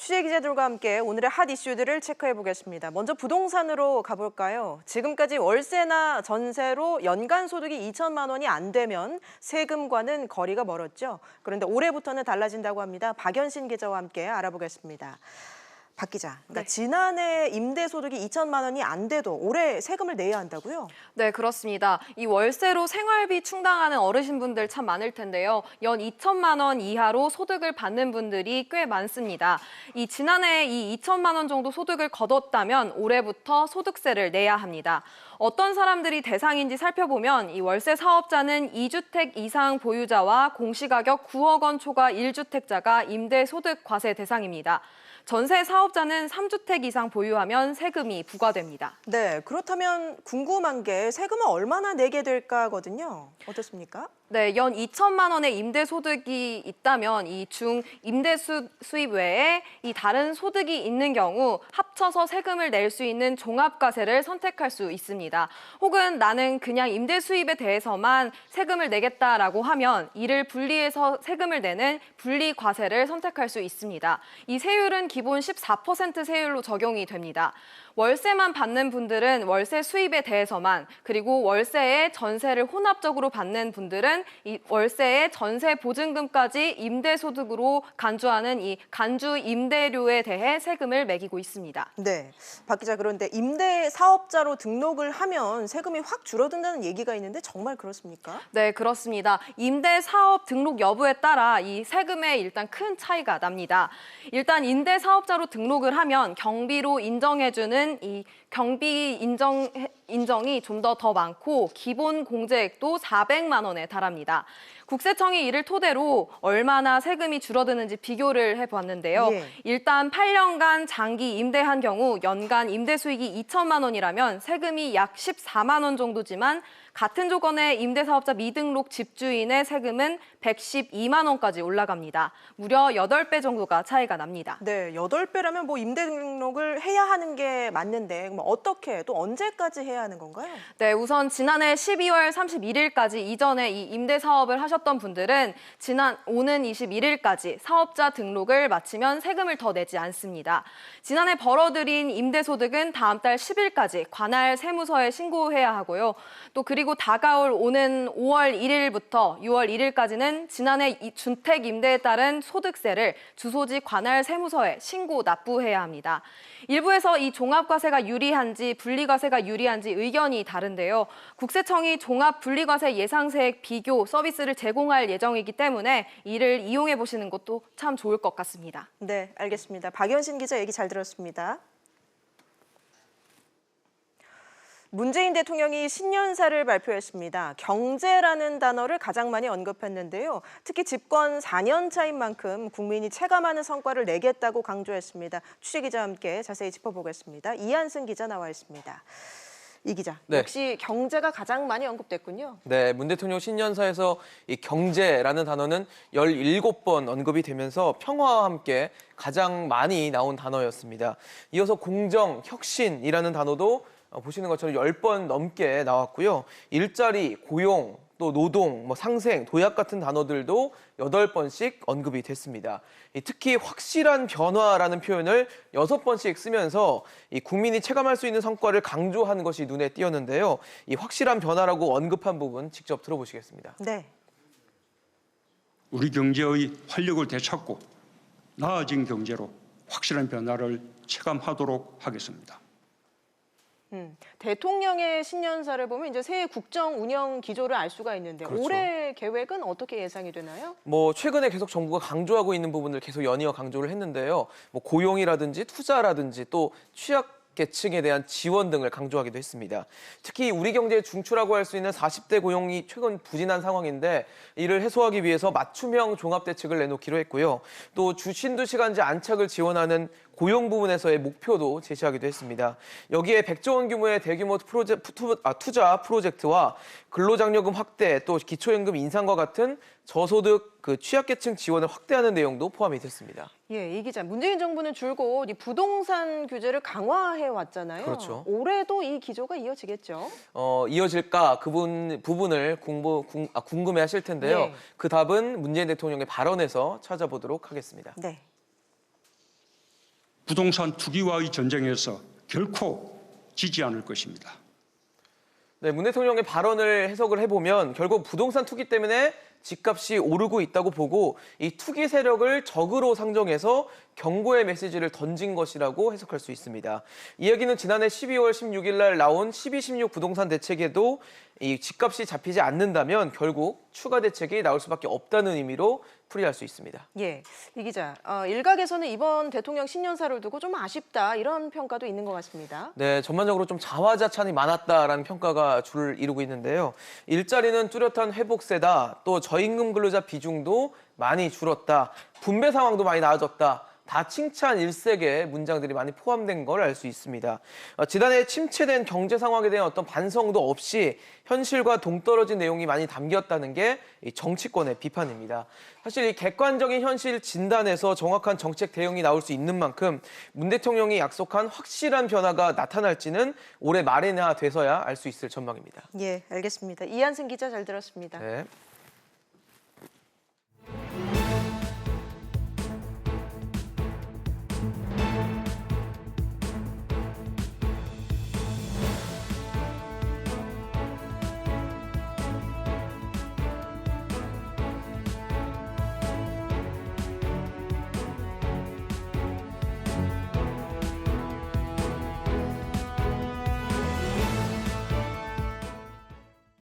취재 기자들과 함께 오늘의 핫 이슈들을 체크해 보겠습니다. 먼저 부동산으로 가볼까요? 지금까지 월세나 전세로 연간 소득이 2천만 원이 안 되면 세금과는 거리가 멀었죠. 그런데 올해부터는 달라진다고 합니다. 박연신 기자와 함께 알아보겠습니다. 박 기자, 그러니까 네. 지난해 임대 소득이 2천만 원이 안 돼도 올해 세금을 내야 한다고요? 네, 그렇습니다. 이 월세로 생활비 충당하는 어르신분들 참 많을 텐데요. 연 2천만 원 이하로 소득을 받는 분들이 꽤 많습니다. 지난해 이 2천만 원 정도 소득을 거뒀다면 올해부터 소득세를 내야 합니다. 어떤 사람들이 대상인지 살펴보면 이 월세 사업자는 2주택 이상 보유자와 공시가격 9억 원 초과 1주택자가 임대 소득 과세 대상입니다. 전세 사업자는 3주택 이상 보유하면 세금이 부과됩니다. 네, 그렇다면 궁금한 게 세금을 얼마나 내게 될까거든요. 어떻습니까? 네, 연 2천만 원의 임대 소득이 있다면 이 중 임대 수입 외에 이 다른 소득이 있는 경우 합쳐서 세금을 낼 수 있는 종합과세를 선택할 수 있습니다. 혹은 나는 그냥 임대 수입에 대해서만 세금을 내겠다라고 하면 이를 분리해서 세금을 내는 분리과세를 선택할 수 있습니다. 이 세율은 기본 14% 세율로 적용이 됩니다. 월세만 받는 분들은 월세 수입에 대해서만, 그리고 월세에 전세를 혼합적으로 받는 분들은 이 월세에 전세 보증금까지 임대소득으로 간주하는 이 간주 임대료에 대해 세금을 매기고 있습니다. 네, 박 기자, 그런데 임대 사업자로 등록을 하면 세금이 확 줄어든다는 얘기가 있는데 정말 그렇습니까? 네, 그렇습니다. 임대 사업 등록 여부에 따라 이 세금에 일단 큰 차이가 납니다. 일단 임대 사업자로 등록을 하면 경비로 인정해주는 이 경비 인정이 좀 더 많고 기본 공제액도 400만 원에 달합니다. 국세청이 이를 토대로 얼마나 세금이 줄어드는지 비교를 해봤는데요. 예. 일단 8년간 장기 임대한 경우 연간 임대 수익이 2천만 원이라면 세금이 약 14만 원 정도지만 같은 조건의 임대사업자 미등록 집주인의 세금은 112만 원까지 올라갑니다. 무려 8배 정도가 차이가 납니다. 네, 8배라면 뭐 임대 등록을 해야 하는 게 맞는데 그럼 어떻게 또 언제까지 해야 하는 건가요? 네, 우선 지난해 12월 31일까지 이전에 이 임대 사업을 하셨던 분들은 오는 21일까지 사업자 등록을 마치면 세금을 더 내지 않습니다. 지난해 벌어들인 임대 소득은 다음 달 10일까지 관할 세무서에 신고해야 하고요. 또 그리고 다가올 오는 5월 1일부터 6월 1일까지는 지난해 이 주택 임대에 따른 소득세를 주소지 관할 세무서에 신고 납부해야 합니다. 일부에서 이 종합과세가 유리한지 분리과세가 유리한지 의견이 다른데요. 국세청이 종합 분리과세 예상세액 비교 서비스를 제공할 예정이기 때문에 이를 이용해 보시는 것도 참 좋을 것 같습니다. 네, 알겠습니다. 박연신 기자 얘기 잘 들었습니다. 문재인 대통령이 신년사를 발표했습니다. 경제라는 단어를 가장 많이 언급했는데요. 특히 집권 4년 차인 만큼 국민이 체감하는 성과를 내겠다고 강조했습니다. 취재 기자와 함께 자세히 짚어보겠습니다. 이한승 기자 나와 있습니다. 이 기자, 네. 역시 경제가 가장 많이 언급됐군요. 네, 문 대통령 신년사에서 이 경제라는 단어는 17번 언급이 되면서 평화와 함께 가장 많이 나온 단어였습니다. 이어서 공정, 혁신이라는 단어도 보시는 것처럼 10번 넘게 나왔고요. 일자리, 고용, 또 노동, 상생, 도약 같은 단어들도 8번씩 언급이 됐습니다. 특히 확실한 변화라는 표현을 6번씩 쓰면서 이 국민이 체감할 수 있는 성과를 강조한 것이 눈에 띄었는데요. 이 확실한 변화라고 언급한 부분 직접 들어보시겠습니다. 네. 우리 경제의 활력을 되찾고 나아진 경제로 확실한 변화를 체감하도록 하겠습니다. 대통령의 신년사를 보면 이제 새해 국정 운영 기조를 알 수가 있는데 그렇죠. 올해 계획은 어떻게 예상이 되나요? 최근에 계속 정부가 강조하고 있는 부분을 계속 연이어 강조를 했는데요. 고용이라든지 투자라든지 또 취약계층에 대한 지원 등을 강조하기도 했습니다. 특히 우리 경제의 중추라고 할 수 있는 40대 고용이 최근 부진한 상황인데 이를 해소하기 위해서 맞춤형 종합대책을 내놓기로 했고요. 또 주 신두시간제 안착을 지원하는 고용 부분에서의 목표도 제시하기도 했습니다. 여기에 100조 원 규모의 대규모 투자 프로젝트와 근로장려금 확대, 또 기초연금 인상과 같은 저소득 취약계층 지원을 확대하는 내용도 포함이 됐습니다. 예, 이 기자, 문재인 정부는 줄곧 이 부동산 규제를 강화해 왔잖아요. 그렇죠. 올해도 이 기조가 이어지겠죠? 이어질까 부분을 궁금해하실 텐데요. 네. 그 답은 문재인 대통령의 발언에서 찾아보도록 하겠습니다. 네. 부동산 투기와의 전쟁에서 결코 지지 않을 것입니다. 네, 문 대통령의 발언을 해석을 해보면 결국 부동산 투기 때문에 집값이 오르고 있다고 보고 이 투기 세력을 적으로 상정해서 경고의 메시지를 던진 것이라고 해석할 수 있습니다. 이 이야기는 지난해 12월 16일 날 나온 12.16 부동산 대책에도 이 집값이 잡히지 않는다면 결국 추가 대책이 나올 수밖에 없다는 의미로 풀이할 수 있습니다. 예, 이 기자, 일각에서는 이번 대통령 신년사를 두고 좀 아쉽다 이런 평가도 있는 것 같습니다. 네, 전반적으로 좀 자화자찬이 많았다라는 평가가 줄을 이루고 있는데요. 일자리는 뚜렷한 회복세다. 또 저임금 근로자 비중도 많이 줄었다. 분배 상황도 많이 나아졌다. 다 칭찬 일색의 문장들이 많이 포함된 걸 알 수 있습니다. 지난해 침체된 경제 상황에 대한 어떤 반성도 없이 현실과 동떨어진 내용이 많이 담겼다는 게 이 정치권의 비판입니다. 사실 이 객관적인 현실 진단에서 정확한 정책 대응이 나올 수 있는 만큼 문 대통령이 약속한 확실한 변화가 나타날지는 올해 말에나 돼서야 알 수 있을 전망입니다. 예, 알겠습니다. 이한승 기자 잘 들었습니다. 네.